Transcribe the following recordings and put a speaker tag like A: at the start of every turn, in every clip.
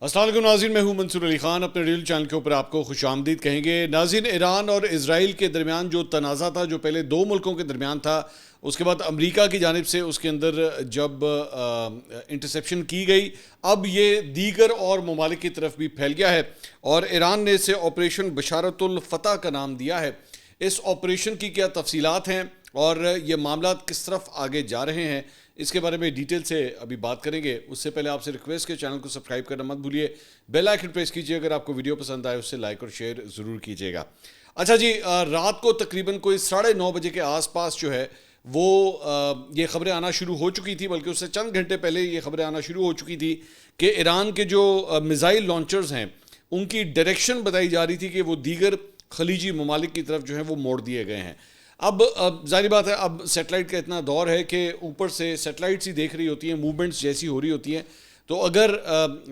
A: السلام علیکم ناظرین، میں ہوں منصور علی خان، اپنے ریل چینل کے اوپر آپ کو خوش آمدید کہیں گے۔ ناظرین، ایران اور اسرائیل کے درمیان جو تنازع تھا، جو پہلے دو ملکوں کے درمیان تھا، اس کے بعد امریکہ کی جانب سے اس کے اندر جب انٹرسیپشن کی گئی، اب یہ دیگر اور ممالک کی طرف بھی پھیل گیا ہے اور ایران نے اسے آپریشن بشارت الفتح کا نام دیا ہے۔ اس آپریشن کی کیا تفصیلات ہیں اور یہ معاملات کس طرف آگے جا رہے ہیں، اس کے بارے میں ڈیٹیل سے ابھی بات کریں گے۔ اس سے پہلے آپ سے ریکویسٹ کے چینل کو سبسکرائب کرنا مت بھولیے، بیل آئیکن پریس کیجئے، اگر آپ کو ویڈیو پسند آئے اس سے لائک اور شیئر ضرور کیجئے گا۔ اچھا جی، رات کو تقریباً کوئی 9:30 بجے کے آس پاس جو ہے وہ یہ خبریں آنا شروع ہو چکی تھی، بلکہ اس سے چند گھنٹے پہلے یہ خبریں آنا شروع ہو چکی تھی کہ ایران کے جو میزائل لانچرز ہیں ان کی ڈائریکشن بتائی جا رہی تھی کہ وہ دیگر خلیجی ممالک کی طرف جو ہیں وہ موڑ دیے گئے ہیں۔ اب ظاہری بات ہے، اب سیٹلائٹ کا اتنا دور ہے کہ اوپر سے سیٹلائٹس ہی دیکھ رہی ہوتی ہیں، موومنٹس جیسی ہو رہی ہوتی ہیں، تو اگر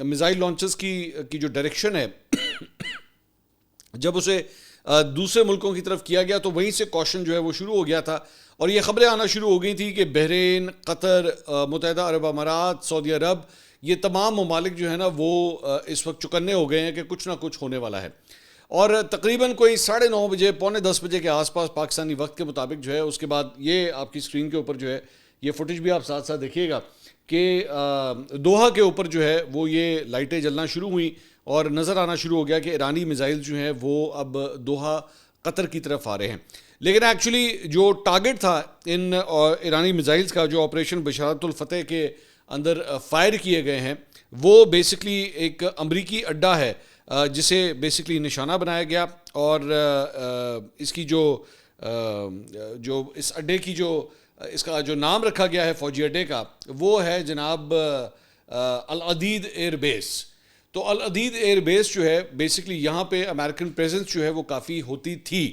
A: میزائل لانچرز کی جو ڈائریکشن ہے جب اسے دوسرے ملکوں کی طرف کیا گیا تو وہیں سے کوشچن جو ہے وہ شروع ہو گیا تھا، اور یہ خبریں آنا شروع ہو گئی تھی کہ بحرین، قطر، متحدہ عرب امارات، سعودی عرب، یہ تمام ممالک جو ہے نا وہ اس وقت چوکنے ہو گئے ہیں کہ کچھ نہ کچھ ہونے والا ہے۔ اور تقریباً کوئی 9:30 بجے، 9:45 بجے کے آس پاس پاکستانی وقت کے مطابق جو ہے، اس کے بعد یہ آپ کی اسکرین کے اوپر جو ہے یہ فوٹیج بھی آپ ساتھ ساتھ دیکھیے گا کہ دوحہ کے اوپر جو ہے وہ یہ لائٹیں جلنا شروع ہوئیں اور نظر آنا شروع ہو گیا کہ ایرانی میزائل جو ہیں وہ اب دوحہ قطر کی طرف آ رہے ہیں۔ لیکن ایکچولی جو ٹارگٹ تھا ان ایرانی میزائلز کا، جو آپریشن بشارت الفتح کے اندر فائر کیے گئے ہیں، وہ بیسکلی ایک امریکی اڈا ہے جسے بیسکلی نشانہ بنایا گیا، اور اس کی جو اس اڈے کی اس کا جو نام رکھا گیا ہے فوجی اڈے کا، وہ ہے جناب العدید ایئر بیس۔ تو العدید ایئر بیس جو ہے بیسکلی یہاں پہ امریکن پریزنس جو ہے وہ کافی ہوتی تھی۔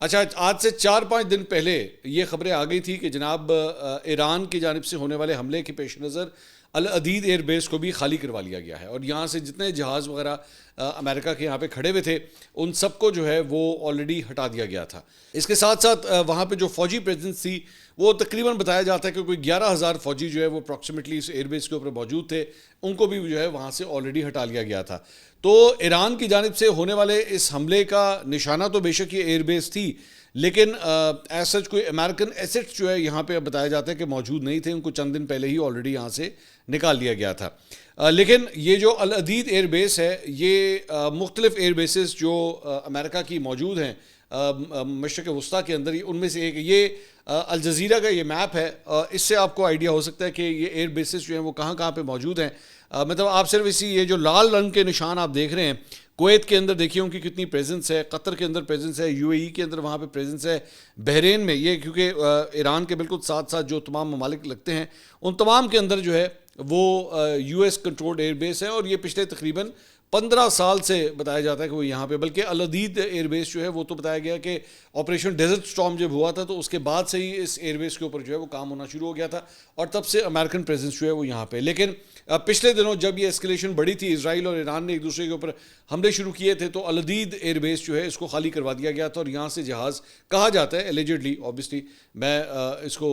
A: اچھا، آج سے 4-5 دن پہلے یہ خبریں آ گئی تھی کہ جناب ایران کی جانب سے ہونے والے حملے کے پیش نظر العدید ایئر بیس کو بھی خالی کروا لیا گیا ہے، اور یہاں سے جتنے جہاز وغیرہ امریکہ کے یہاں پہ کھڑے ہوئے تھے ان سب کو جو ہے وہ آلریڈی ہٹا دیا گیا تھا۔ اس کے ساتھ ساتھ وہاں پہ جو فوجی پریزنس تھی وہ تقریباً بتایا جاتا ہے کہ کوئی 11,000 فوجی جو ہے وہ اپروکسیمیٹلی اس ایئر بیس کے اوپر موجود تھے، ان کو بھی جو ہے وہاں سے آلریڈی ہٹا لیا گیا تھا۔ تو ایران کی جانب سے ہونے والے اس حملے کا نشانہ تو بے شک یہ ایئر بیس تھی، لیکن ایز سچ کوئی امریکن ایسٹس جو ہے یہاں پہ بتایا جاتا ہے کہ موجود نہیں تھے، ان کو چند دن پہلے ہی آلریڈی یہاں سے نکال لیا گیا تھا۔ لیکن یہ جو العدید ایئر بیس ہے، یہ مختلف ایئر بیسز جو امریکہ کی موجود ہیں مشرق وسطیٰ کے اندر، ان میں سے ایک یہ الجزیرہ کا یہ میپ ہے، اس سے آپ کو آئیڈیا ہو سکتا ہے کہ یہ ایئر بیسز جو ہیں وہ کہاں کہاں پہ موجود ہیں۔ مطلب آپ صرف یہ جو لال رنگ کے نشان آپ دیکھ رہے ہیں، کویت کے اندر دیکھیے ان کی کتنی پریزنس ہے، قطر کے اندر پریزنس ہے، یو اے ای کے اندر وہاں پہ پریزنس ہے، بحرین میں، یہ کیونکہ ایران کے بالکل ساتھ ساتھ جو تمام ممالک لگتے ہیں ان تمام کے اندر جو ہے وہ U S controlled air base ہے، اور یہ پچھلے تقریباً 15 سال سے بتایا جاتا ہے کہ وہ یہاں پہ، بلکہ العدید ایئر بیس جو ہے وہ تو بتایا گیا کہ آپریشن ڈیزرٹ سٹارم جب ہوا تھا تو اس کے بعد سے ہی اس ایئر بیس کے اوپر جو ہے وہ کام ہونا شروع ہو گیا تھا، اور تب سے امریکن پریزنس جو ہے وہ یہاں پہ۔ لیکن پچھلے دنوں جب یہ اسکیلیشن بڑی تھی، اسرائیل اور ایران نے ایک دوسرے کے اوپر حملے شروع کیے تھے، تو العدید ایئر بیس جو ہے اس کو خالی کروا دیا گیا تھا، اور یہاں سے جہاز کہا جاتا ہے ایلیجڈلی، اوبیسلی میں اس کو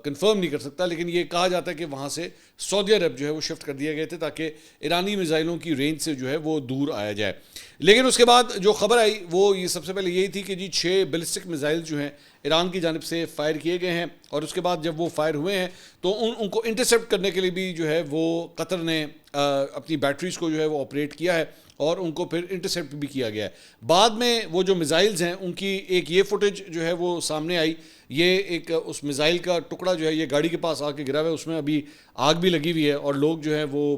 A: کنفرم نہیں کر سکتا، لیکن یہ کہا جاتا ہے کہ وہاں سے سعودی عرب جو ہے وہ شفٹ کر دیے گئے تھے تاکہ ایرانی میزائلوں کی رینج سے جو ہے وہ دور آیا جائے۔ لیکن اس کے بعد جو خبر آئی وہ یہ سب سے پہلے یہی تھی کہ جی 6 بیلسٹک میزائل جو ہیں ایران کی جانب سے فائر کیے گئے ہیں، اور اس کے بعد جب وہ فائر ہوئے ہیں تو ان کو انٹرسیپٹ کرنے کے لیے بھی جو ہے وہ قطر نے اپنی بیٹریز کو جو ہے وہ آپریٹ کیا ہے، اور ان کو پھر انٹرسیپٹ بھی کیا گیا ہے۔ بعد میں وہ جو میزائلز ہیں ان کی ایک یہ فوٹیج جو ہے وہ سامنے آئی، یہ ایک اس میزائل کا ٹکڑا جو ہے یہ گاڑی کے پاس آ کے گرا ہوا ہے، اس میں ابھی آگ بھی لگی ہوئی ہے، اور لوگ جو ہیں وہ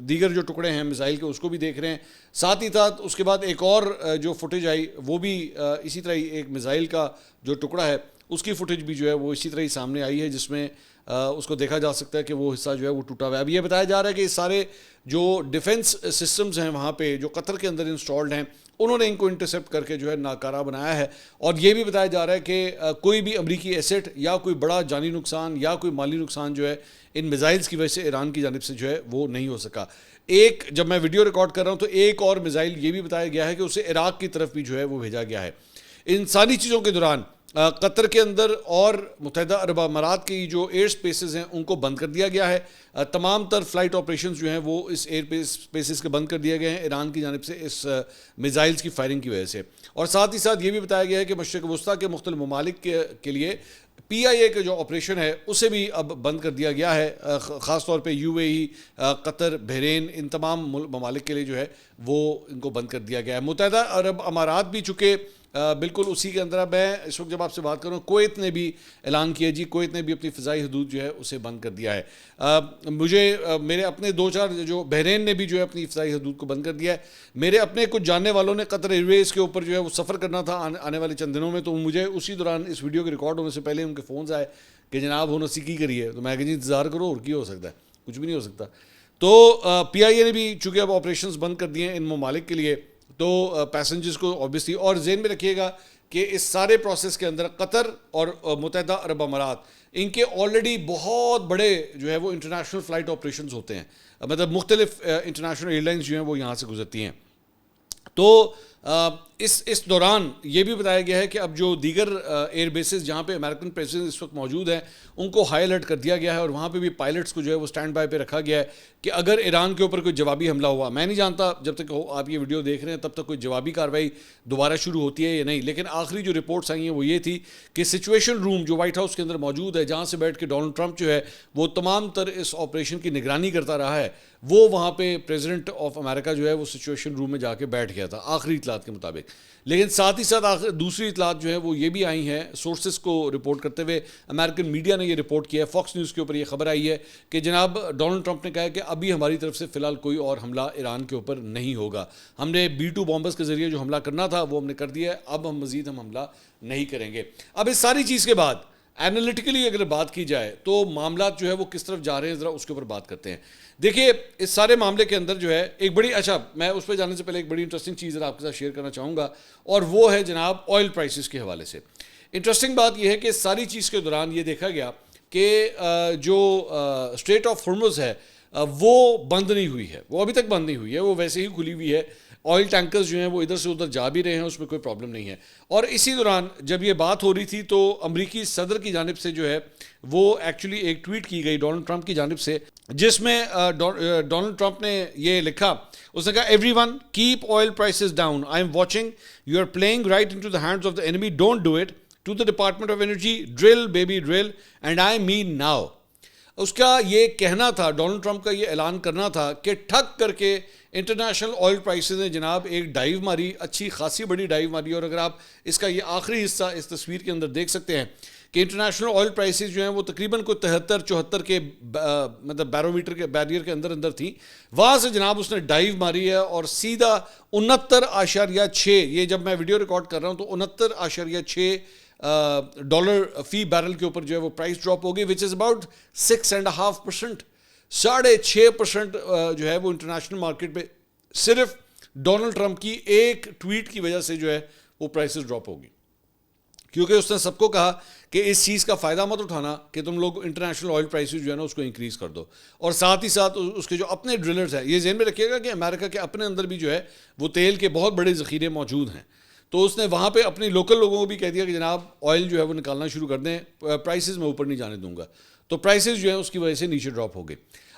A: دیگر جو ٹکڑے ہیں میزائل کے اس کو بھی دیکھ رہے ہیں۔ ساتھ ہی ساتھ اس کے بعد ایک اور جو فوٹیج آئی وہ بھی اسی طرح ہی ایک میزائل کا جو ٹکڑا ہے اس کی فوٹیج بھی جو ہے وہ اسی طرح ہی سامنے آئی ہے، جس میں اس کو دیکھا جا سکتا ہے کہ وہ حصہ جو ہے وہ ٹوٹا ہوا ہے۔ اب یہ بتایا جا رہا ہے کہ سارے جو ڈیفنس سسٹمز ہیں وہاں پہ جو قطر کے اندر انسٹالڈ ہیں، انہوں نے ان کو انٹرسیپٹ کر کے جو ہے ناکارہ بنایا ہے، اور یہ بھی بتایا جا رہا ہے کہ کوئی بھی امریکی ایسٹ یا کوئی بڑا جانی نقصان یا کوئی مالی نقصان جو ہے ان میزائلز کی وجہ سے ایران کی جانب سے جو ہے وہ نہیں ہو سکا۔ ایک جب میں ویڈیو ریکارڈ کر رہا ہوں تو ایک اور میزائل یہ بھی بتایا گیا ہے کہ اسے عراق کی طرف بھی جو ہے وہ بھیجا گیا ہے۔ ان ساری چیزوں کے دوران قطر کے اندر اور متحدہ عرب امارات کی جو ایئر سپیسز ہیں ان کو بند کر دیا گیا ہے. تمام تر فلائٹ آپریشنز جو ہیں وہ اس ایئر سپیسز کے بند کر دیے گئے ہیں ایران کی جانب سے اس میزائلز کی فائرنگ کی وجہ سے. اور ساتھ ہی ساتھ یہ بھی بتایا گیا ہے کہ مشرق وسطیٰ کے مختلف ممالک کے لیے پی آئی اے کا جو آپریشن ہے اسے بھی اب بند کر دیا گیا ہے. خاص طور پہ یو اے ای, قطر, بحرین, ان تمام ممالک کے لیے جو ہے وہ ان کو بند کر دیا گیا ہے. متحدہ عرب امارات بھی چونکہ بالکل اسی کے اندر اب ہے اس وقت جب آپ سے بات کروں, کویت نے بھی اعلان کیا جی, کویت نے بھی اپنی فضائی حدود جو ہے اسے بند کر دیا ہے. میرے اپنے 2-4 جو بحرین نے بھی جو ہے اپنی فضائی حدود کو بند کر دیا ہے. میرے اپنے کچھ جاننے والوں نے قطر ایئر ویز کے اوپر جو ہے وہ سفر کرنا تھا آنے والے چند دنوں میں, تو مجھے اسی دوران اس ویڈیو کے ریکارڈ ہونے سے پہلے ان کے فونز آئے کہ جناب ہونا سیکھی کریے, تو میں کہ جی انتظار کرو, اور کیا ہو سکتا ہے, کچھ بھی نہیں ہو سکتا. تو پی آئی اے نے بھی چونکہ اب آپریشنز بند کر دیے ہیں ان ممالک کے لیے, تو پیسنجرز کو اوبیسلی, اور ذہن میں رکھیے گا کہ اس سارے پروسیس کے اندر قطر اور متحدہ عرب امارات ان کے آلریڈی بہت بڑے جو ہے وہ انٹرنیشنل فلائٹ آپریشنز ہوتے ہیں, مطلب مختلف انٹرنیشنل ایئر لائنز جو ہیں وہ یہاں سے گزرتی ہیں. تو اس دوران یہ بھی بتایا گیا ہے کہ اب جو دیگر ایئر بیسز جہاں پہ امریکن پریزیڈنٹ اس وقت موجود ہیں ان کو ہائی الرٹ کر دیا گیا ہے, اور وہاں پہ بھی پائلٹس کو جو ہے وہ سٹینڈ بائی پہ رکھا گیا ہے کہ اگر ایران کے اوپر کوئی جوابی حملہ ہوا, میں نہیں جانتا جب تک آپ یہ ویڈیو دیکھ رہے ہیں تب تک کوئی جوابی کارروائی دوبارہ شروع ہوتی ہے یا نہیں, لیکن آخری جو رپورٹس آئی ہیں وہ یہ تھی کہ سچویشن روم جو وائٹ ہاؤس کے اندر موجود ہے, جہاں سے بیٹھ کے ڈونلڈ ٹرمپ جو ہے وہ تمام تر اس آپریشن کی نگرانی کرتا رہا ہے, وہ وہاں پہ پریزیڈنٹ آف امریکہ جو ہے وہ سچویشن روم میں جا کے بیٹھ گیا تھا آخری اطلاعات کے مطابق. لیکن ساتھ ہی ساتھ دوسری اطلاعات جو ہیں وہ یہ بھی آئی ہیں سورسز کو رپورٹ کرتے ہوئے, امریکن میڈیا نے یہ رپورٹ کیا ہے, فاکس نیوز کے اوپر یہ خبر آئی ہے کہ جناب ڈونلڈ ٹرمپ نے کہا ہے کہ ابھی ہماری طرف سے فی الحال کوئی اور حملہ ایران کے اوپر نہیں ہوگا, ہم نے B-2 بامبرز کے ذریعے جو حملہ کرنا تھا وہ ہم نے کر دیا ہے, اب ہم مزید حملہ نہیں کریں گے. اب اس ساری چیز کے بعد اینالیٹیکلی اگر بات کی جائے تو معاملات جو ہے وہ کس طرف جا رہے ہیں, ذرا اس کے اوپر بات کرتے ہیں. دیکھیے اس سارے معاملے کے اندر جو ہے ایک بڑی, اچھا میں اس پہ جانے سے پہلے ایک بڑی انٹرسٹنگ چیز آپ کے ساتھ شیئر کرنا چاہوں گا, اور وہ ہے جناب آئل پرائسز کے حوالے سے. انٹرسٹنگ بات یہ ہے کہ اس ساری چیز کے دوران یہ دیکھا گیا کہ جو اسٹریٹ آف ہارمز ہے وہ بند نہیں ہوئی ہے, وہ ابھی تک بند نہیں ہوئی ہے, وہ ویسے ہی کھلی ہوئی ہے. آئل ٹینکرز جو ہیں وہ ادھر سے ادھر جا بھی رہے ہیں, اس میں کوئی پرابلم نہیں ہے. اور اسی دوران جب یہ بات ہو رہی تھی تو امریکی صدر کی جانب سے جو ہے وہ ایکچولی ایک ٹویٹ کی گئی ڈونلڈ ٹرمپ کی جانب سے, جس میں ڈونلڈ ٹرمپ نے یہ لکھا, اس نے کہا everyone keep oil prices down, I am watching, you are playing right into the hands of the enemy, don't do it, to the Department of Energy, drill baby drill, and I mean now. اس کا یہ کہنا تھا, Donald Trump کا یہ اعلان کرنا تھا کہ ٹھک کر کے انٹرنیشنل آئل پرائسز نے جناب ایک ڈائیو ماری, اچھی خاصی بڑی ڈائیو ماری. اور اگر آپ اس کا یہ آخری حصہ اس تصویر کے اندر دیکھ سکتے ہیں کہ انٹرنیشنل آئل پرائسز جو ہیں وہ تقریباً کوئی 73-74 کے مطلب بیرومیٹر کے بیریئر کے اندر تھیں, وہاں سے جناب اس نے ڈائیو ماری ہے اور سیدھا 69.6, یہ جب میں ویڈیو ریکارڈ کر رہا ہوں تو 69.6 ڈالر فی بیرل کے اوپر جو ہے وہ پرائس ڈراپ ہو گئی, وچ از اباؤٹ 6.5%, 6.5% جو ہے وہ انٹرنیشنل مارکیٹ پہ صرف ڈونلڈ ٹرمپ کی ایک ٹویٹ کی وجہ سے جو ہے وہ پرائسز ڈراپ ہوگی. کیونکہ اس نے سب کو کہا کہ اس چیز کا فائدہ مت اٹھانا کہ تم لوگ انٹرنیشنل آئل پرائسز جو ہے نا اس کو انکریز کر دو, اور ساتھ ہی ساتھ اس کے جو اپنے ڈرلرز ہیں, یہ ذہن میں رکھیے گا کہ امریکہ کے اپنے اندر بھی جو ہے وہ تیل کے بہت بڑے ذخیرے موجود ہیں, تو اس نے وہاں پہ اپنی لوکل لوگوں کو بھی کہہ دیا کہ جناب آئل جو ہے وہ نکالنا شروع کر دیں, پرائسز میں اوپر نہیں جانے دوں گا, تو پرائسز جو ہے اس کی وجہ سے نیچے ڈراپ ہو گئے.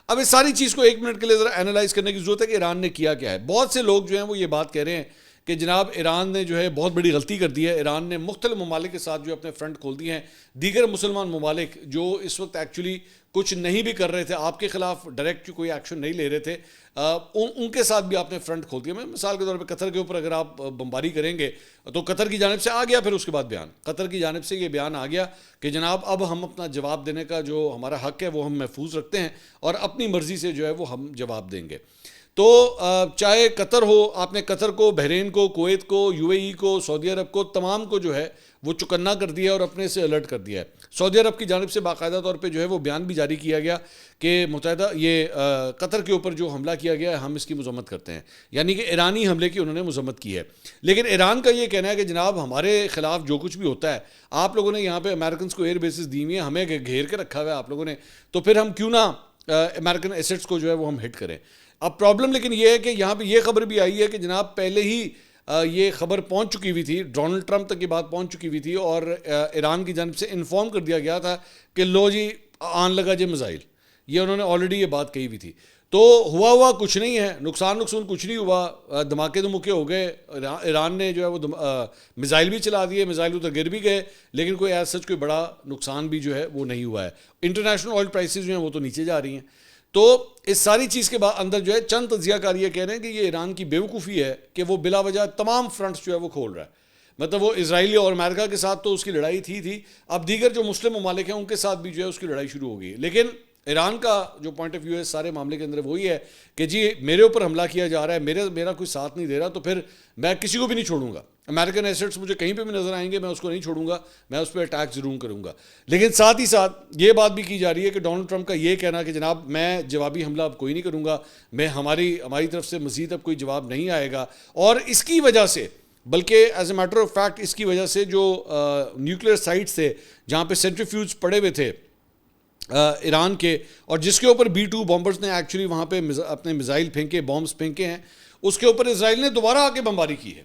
A: اب اس ساری چیز کو ایک منٹ کے لیے ذرا اینالائز کرنے کی ضرورت ہے کہ ایران نے کیا کیا ہے. بہت سے لوگ جو ہیں وہ یہ بات کہہ رہے ہیں کہ جناب ایران نے جو ہے بہت بڑی غلطی کر دی ہے, ایران نے مختلف ممالک کے ساتھ جو اپنے فرنٹ کھول دیے ہیں, دیگر مسلمان ممالک جو اس وقت ایکچولی کچھ نہیں بھی کر رہے تھے, آپ کے خلاف ڈائریکٹ کوئی ایکشن نہیں لے رہے تھے, ان کے ساتھ بھی آپ نے فرنٹ کھول دیا. میں مثال کے طور پہ قطر کے اوپر اگر آپ بمباری کریں گے تو قطر کی جانب سے آ گیا, پھر اس کے بعد بیان قطر کی جانب سے یہ بیان آ گیا کہ جناب اب ہم اپنا جواب دینے کا جو ہمارا حق ہے وہ ہم محفوظ رکھتے ہیں اور اپنی مرضی سے جو ہے وہ ہم جواب دیں گے. تو چاہے قطر ہو, آپ نے قطر کو, بحرین کو, کویت کو, یو اے ای کو, سعودی عرب کو, تمام کو جو ہے وہ چکنا کر دیا اور اپنے سے الرٹ کر دیا ہے. سعودی عرب کی جانب سے باقاعدہ طور پہ جو ہے وہ بیان بھی جاری کیا گیا کہ متحدہ یہ قطر کے اوپر جو حملہ کیا گیا ہے ہم اس کی مذمت کرتے ہیں, یعنی کہ ایرانی حملے کی انہوں نے مذمت کی ہے. لیکن ایران کا یہ کہنا ہے کہ جناب ہمارے خلاف جو کچھ بھی ہوتا ہے, آپ لوگوں نے یہاں پہ امریکنس کو ایئر بیسز دی ہوئی ہیں, ہمیں گھیر کے رکھا ہوا ہے آپ لوگوں نے, تو پھر ہم کیوں نہ امریکن ایسٹس کو جو ہے وہ ہم ہٹ کریں. اب پرابلم لیکن یہ ہے کہ یہاں پہ یہ خبر بھی آئی ہے کہ جناب پہلے ہی یہ خبر پہنچ چکی ہوئی تھی، ڈونلڈ ٹرمپ تک یہ بات پہنچ چکی ہوئی تھی، اور ایران کی جانب سے انفارم کر دیا گیا تھا کہ لو جی آن لگا جی میزائل، یہ انہوں نے آلریڈی یہ بات کہی ہوئی تھی. تو ہوا کچھ نہیں ہے، نقصان کچھ نہیں ہوا، دھماکے دھمکے ہو گئے، ایران نے جو ہے وہ میزائل بھی چلا دیے، میزائل ادھر گر بھی گئے، لیکن کوئی ایز سچ کوئی بڑا نقصان بھی جو ہے وہ نہیں ہوا ہے. انٹرنیشنل آئل پرائسز جو ہیں وہ تو نیچے جا رہی ہیں. تو اس ساری چیز کے اندر جو ہے چند تجزیہ کار یہ کہہ رہے ہیں کہ یہ ایران کی بیوقوفی ہے کہ وہ بلا وجہ تمام فرنٹس جو ہے وہ کھول رہا ہے. مطلب وہ اسرائیل اور امریکہ کے ساتھ تو اس کی لڑائی تھی، اب دیگر جو مسلم ممالک ہیں ان کے ساتھ بھی جو ہے اس کی لڑائی شروع ہو گئی. لیکن ایران کا جو پوائنٹ آف ویو ہے سارے معاملے کے اندر وہی ہے کہ جی میرے اوپر حملہ کیا جا رہا ہے، میرا کوئی ساتھ نہیں دے رہا، تو پھر میں کسی کو بھی نہیں چھوڑوں گا. امریکن ایسٹس مجھے کہیں پہ بھی نظر آئیں گے، میں اس کو نہیں چھوڑوں گا، میں اس پہ اٹیک ضرور کروں گا. لیکن ساتھ ہی ساتھ یہ بات بھی کی جا رہی ہے کہ ڈونلڈ ٹرمپ کا یہ کہنا کہ جناب میں جوابی حملہ اب کوئی نہیں کروں گا، میں ہماری طرف سے مزید اب کوئی جواب نہیں آئے گا. اور اس کی وجہ سے، بلکہ as a matter of fact اس کی وجہ سے جو نیوکلیئر سائٹس تھے جہاں پہ سینٹریفیوج پڑے ہوئے تھے ایران کے، اور جس کے اوپر B-2 بامبرز نے ایکچولی وہاں پہ اپنے میزائل پھینکے، بامبز پھینکے ہیں، اس کے اوپر اسرائیل نے دوبارہ آ کے بمباری کی ہے.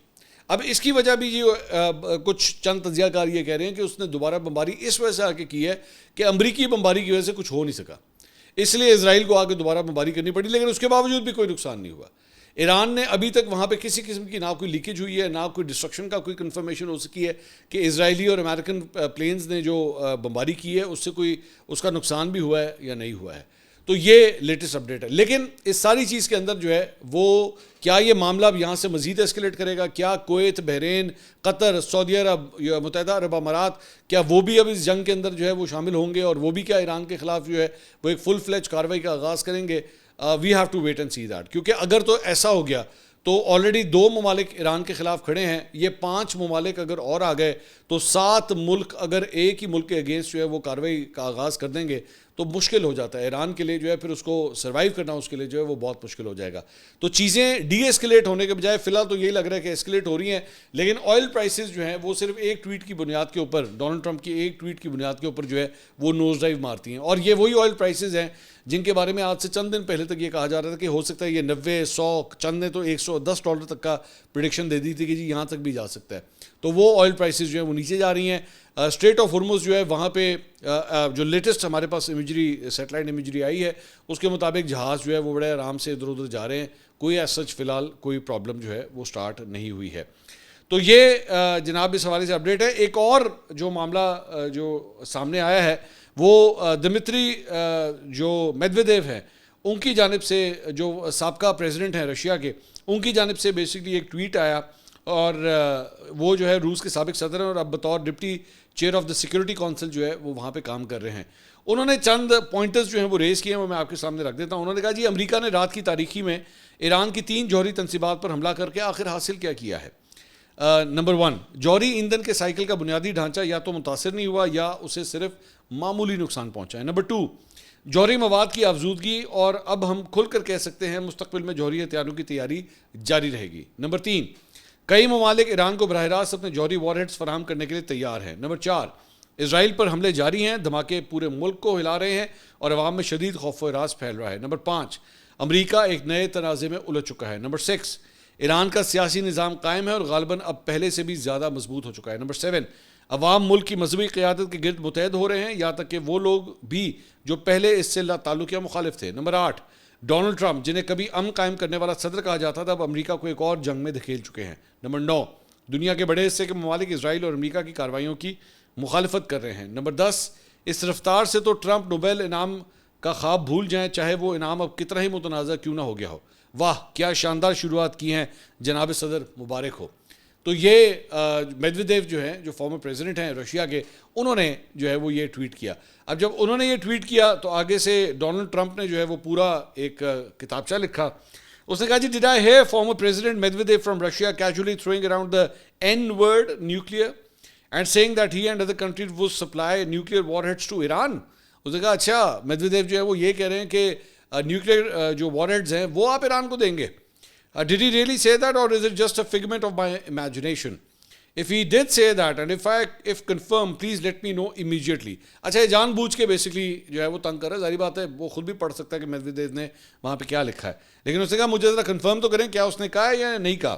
A: اب اس کی وجہ بھی یہ کچھ چند تجزیہ کار یہ کہہ رہے ہیں کہ اس نے دوبارہ بمباری اس وجہ سے آ کے کی ہے کہ امریکی بمباری کی وجہ سے کچھ ہو نہیں سکا، اس لیے اسرائیل کو آ کے دوبارہ بمباری کرنی پڑی، لیکن اس کے باوجود بھی کوئی نقصان نہیں ہوا. ایران نے ابھی تک وہاں پہ کسی قسم کی نہ کوئی لیکیج ہوئی ہے، نہ کوئی ڈسٹرکشن کا کوئی کنفرمیشن ہو سکی ہے کہ اسرائیلی اور امریکن پلینز نے جو بمباری کی ہے اس سے کوئی اس کا نقصان بھی ہوا ہے یا نہیں ہوا ہے. تو یہ لیٹسٹ اپڈیٹ ہے. لیکن اس ساری چیز کے اندر جو ہے وہ کیا یہ معاملہ اب یہاں سے مزید ایسکیلیٹ کرے گا؟ کیا کویت، بحرین، قطر، سعودی عرب یا متحدہ عرب امارات کیا وہ بھی اب اس جنگ کے اندر جو ہے وہ شامل ہوں گے، اور وہ بھی کیا ایران کے خلاف جو ہے وہ ایک فل فلیج کاروائی کا آغاز کریں گے؟ We have to wait and see that. کیونکہ اگر تو ایسا ہو گیا تو آلریڈی 2 ممالک ایران کے خلاف کھڑے ہیں، یہ 5 ممالک اگر اور آ گئے تو 7 ملک اگر ایک ہی ملک کے اگینسٹ جو ہے وہ کاروائی کا آغاز کر دیں گے تو مشکل ہو جاتا ہے ایران کے لیے جو ہے، پھر اس کو سروائیو کرنا اس کے لیے جو ہے وہ بہت مشکل ہو جائے گا. تو چیزیں ڈی ایسکیلیٹ ہونے کے بجائے فی الحال تو یہی لگ رہا ہے کہ ایسکیلیٹ ہو رہی ہیں. لیکن آئل پرائسز جو ہیں وہ صرف ایک ٹویٹ کی بنیاد کے اوپر، ڈونلڈ ٹرمپ کی ایک ٹویٹ کی بنیاد کے اوپر جو ہے وہ نوز ڈائیو مارتی ہیں. اور یہ وہی آئل پرائسز ہیں جن کے بارے میں آج سے چند دن پہلے تک یہ کہا جا رہا تھا کہ ہو سکتا ہے یہ 90، 100، چند نے تو $110 تک کا پریڈکشن دے دی تھی کہ جی یہاں تک بھی جا سکتا ہے. تو وہ آئل پرائسز جو ہیں وہ نیچے جا رہی ہیں. اسٹریٹ آف ہرمز جو ہے وہاں پہ جو لیٹسٹ ہمارے پاس امیجری، سیٹلائٹ امیجری آئی ہے اس کے مطابق جہاز جو ہے وہ بڑے آرام سے ادھر ادھر جا رہے ہیں، کوئی ایز سچ فی الحال کوئی پرابلم جو ہے وہ سٹارٹ نہیں ہوئی ہے. تو یہ جناب اس حوالے سے اپڈیٹ ہے. ایک اور جو معاملہ جو سامنے آیا ہے وہ دمتری جو میدویدیو ہیں ان کی جانب سے، جو سابقہ پریزیڈنٹ ہیں رشیا کے، ان کی جانب سے بیسکلی ایک ٹویٹ آیا، اور وہ جو ہے روس کے سابق صدر ہیں اور اب بطور deputy chair of the security council جو ہے وہ وہاں پہ کام کر رہے ہیں. انہوں نے چند پوائنٹرز جو ہیں وہ ریز کیے ہیں، وہ میں آپ کے سامنے رکھ دیتا ہوں. انہوں نے کہا جی امریکہ نے رات کی تاریکی میں ایران کی 3 جوہری تنصیبات پر حملہ کر کے آخر حاصل کیا ہے. نمبر 1، جوہری ایندھن کے سائیکل کا بنیادی ڈھانچہ یا تو متاثر نہیں ہوا یا اسے صرف معمولی نقصان پہنچا ہے. نمبر 2، جوہری مواد کی افزودگی، اور اب ہم کھل کر کہہ سکتے ہیں مستقبل میں جوہری ہتھیاروں کی تیاری جاری رہے گی. نمبر 3، کئی ممالک ایران کو براہ راست اپنے جوہری وار ہیڈز فراہم کرنے کے لیے تیار ہیں. نمبر 4، اسرائیل پر حملے جاری ہیں، دھماکے پورے ملک کو ہلا رہے ہیں اور عوام میں شدید خوف و ہراس پھیل رہا ہے. نمبر 5، امریکہ ایک نئے تنازع میں الجھ چکا ہے. نمبر 6، ایران کا سیاسی نظام قائم ہے اور غالباً اب پہلے سے بھی زیادہ مضبوط ہو چکا ہے. نمبر 7، عوام ملک کی مذہبی قیادت کے گرد متحد ہو رہے ہیں، یہاں تک کہ وہ لوگ بھی جو پہلے اس سے تعلق یا مخالف تھے. نمبر 8، ڈونلڈ ٹرمپ جنہیں کبھی امن قائم کرنے والا صدر کہا جاتا تھا اب امریکہ کو ایک اور جنگ میں دھکیل چکے ہیں. نمبر 9، دنیا کے بڑے حصے کے ممالک اسرائیل اور امریکہ کی کارروائیوں کی مخالفت کر رہے ہیں. نمبر 10، اس رفتار سے تو ٹرمپ نوبل انعام کا خواب بھول جائیں، چاہے وہ انعام اب کتنا ہی متنازع کیوں نہ ہو گیا ہو. واہ کیا شاندار شروعات کی ہیں جناب صدر، مبارک ہو. تو یہ میدویدیو جو ہیں، جو فارمر پریزیڈنٹ ہیں رشیا کے، انہوں نے جو ہے وہ یہ ٹویٹ کیا. اب جب انہوں نے یہ ٹویٹ کیا تو آگے سے ڈونلڈ ٹرمپ نے جو ہے وہ پورا ایک کتابچہ لکھا. اس نے کہا g'day I hear former president Medvedev from Russia casually throwing around the N word nuclear and saying that he and other countries would supply nuclear warheads to Iran. اس نے کہا اچھا میدویدیو جو ہے وہ یہ کہہ رہے ہیں کہ نیوکلیئر جو وارہیڈز ہیں وہ آپ ایران کو دیں گے. Did he really say that or is it just a figment of my imagination? If he did say that and if confirmed, please let me know immediately. اچھا یہ جان بوجھ کے بیسکلی جو ہے وہ تنگ کر رہا ہے، ظاہری بات ہے وہ خود بھی پڑھ سکتا ہے کہ میدویدیو نے وہاں پہ کیا لکھا ہے، لیکن اس نے کہا مجھے ذرا کنفرم تو کریں کیا اس نے کہا ہے یا نہیں کہا.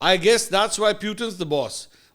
A: I guess that's why Putin's the boss.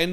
A: N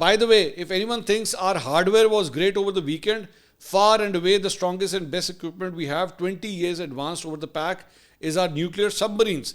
A: by the way, if anyone thinks our hardware was great over the weekend, far and away the strongest and best equipment we have, 20 years advanced over the pack, is our nuclear submarines.